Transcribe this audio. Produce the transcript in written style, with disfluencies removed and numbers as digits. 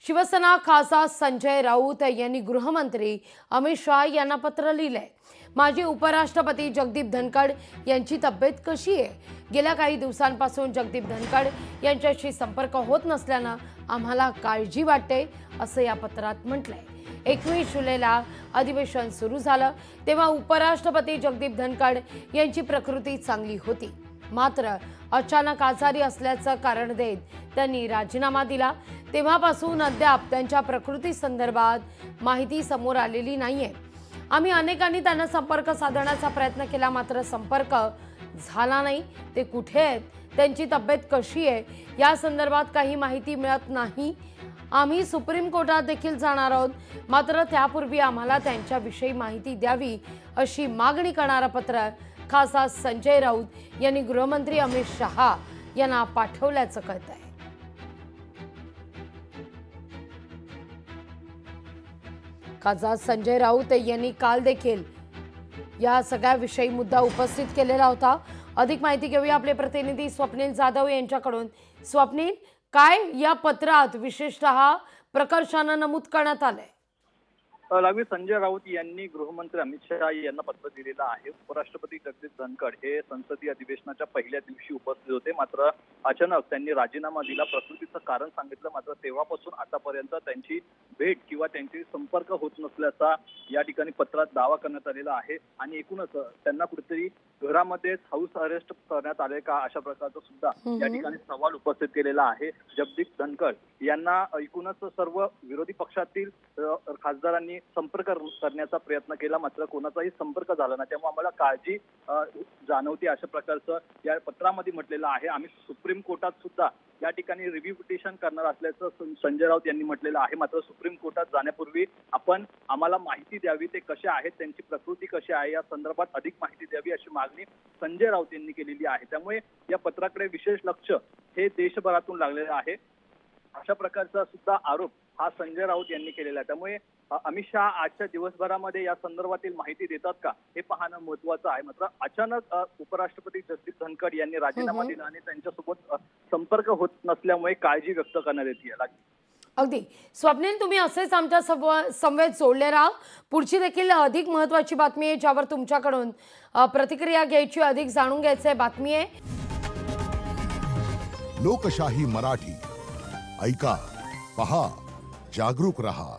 शिवसेना खासदार संजय राऊत यांनी गृहमंत्री अमित शाह यांना पत्र लिहिलंय। माजी उपराष्ट्रपती जगदीप धनखड यांची तब्येत कशी आहे? गेल्या काही दिवसांपासून जगदीप धनखड यांच्याशी संपर्क होत नसल्यानं आम्हाला काळजी वाटते असं या पत्रात म्हटलंय। 21 जुलैला अधिवेशन सुरू झालं तेव्हा उपराष्ट्रपती जगदीप धनखड यांची प्रकृती चांगली होती, मात्र अचानक आजारी असल्याचं कारण देत त्यांनी राजीनामा दिला। तेव्हापासून अद्याप त्यांच्या प्रकृती संदर्भात माहिती समोर आलेली नाहीये। आम्ही अनेकांनी त्यांना संपर्क साधण्याचा प्रयत्न केला, मात्र संपर्क झाला नाही। ते कुठे आहेत, त्यांची तब्येत कशी आहे या संदर्भात काही माहिती मिळत नाही। आम्ही सुप्रीम कोर्टात देखील जाणार आहोत, मात्र त्यापूर्वी आम्हाला त्यांच्याविषयी माहिती द्यावी अशी मागणी करणारं पत्र खासदार संजय राऊत यांनी गृहमंत्री अमित शाह यांना पाठवल्याचं कळतंय। खासदार संजय राऊत यांनी काल देखील या सगळ्या विषयी मुद्दा उपस्थित केलेला होता। अधिक माहिती घेऊया आपले प्रतिनिधी स्वप्नील जाधव यांच्याकडून। स्वप्नील, काय या पत्रात विशेषतः प्रकर्षानं नमूद करण्यात आलंय? लावी संजय राऊत यांनी गृहमंत्री अमित शाह यांना पत्र दिलेलं आहे। उपराष्ट्रपती जगदीप धनखड हे संसदीय अधिवेशनाच्या पहिल्या दिवशी उपस्थित होते, मात्र अचानक त्यांनी राजीनामा दिला। प्रकृतीचं कारण सांगितलं, मात्र तेव्हापासून आतापर्यंत त्यांची भेट किंवा त्यांची संपर्क होत नसल्याचा या ठिकाणी पत्रात दावा करण्यात आलेला आहे। आणि एकूणच त्यांना कुठेतरी घरामध्येच हाऊस अरेस्ट करण्यात आले का अशा प्रकारचा सुद्धा या ठिकाणी सवाल उपस्थित केलेला आहे। जगदीप धनखड यांना एकूणच सर्व विरोधी पक्षातील खासदारांनी संपर्क करण्याचा प्रयत्न केला, मात्र कोणाचाही संपर्क झाला नाही। त्यामुळे आम्हाला काळजी जाणवते अशा प्रकारचं या पत्रामध्ये म्हटलेलं आहे। आम्ही सुप्रीम कोर्टात सुद्धा या ठिकाणी रिव्ह्यू पिटिशन करणार असल्याचं संजय राऊत यांनी म्हटलेलं आहे। मात्र सुप्रीम कोर्टात जाण्यापूर्वी आपण आम्हाला माहिती द्यावी, ते कसे आहेत, त्यांची प्रकृती कशी आहे या संदर्भात अधिक माहिती द्यावी अशी मागणी संजय राऊत यांनी केलेली आहे। त्यामुळे या पत्राकडे विशेष लक्ष हे देशभरातून लागलेलं आहे अशा प्रकारचा सुद्धा आरोप हा संजय राऊत यांनी केलेला आहे। त्यामुळे अमित शहा आजच्या दिवसभरामध्ये या संदर्भातील माहिती देतात का हे पाहणं महत्त्वाचं आहे। मात्र अचानक उपराष्ट्रपती जगदीप धनखड यांनी राजीनामा दिला आणि त्यांच्यासोबत संपर्क होत नसल्यामुळे काळजी व्यक्त करण्यात येते। अगदी स्वप्नील, तुम्ही असेच आमच्या संवेद जोडले राहा। पुढची देखील अधिक महत्त्वाची बातमी आहे ज्यावर तुमच्याकडून प्रतिक्रिया घ्यायची, अधिक जाणून घ्यायचे बातमी आहे। लोकशाही मराठी ऐका, पहा, जागरूक रहा।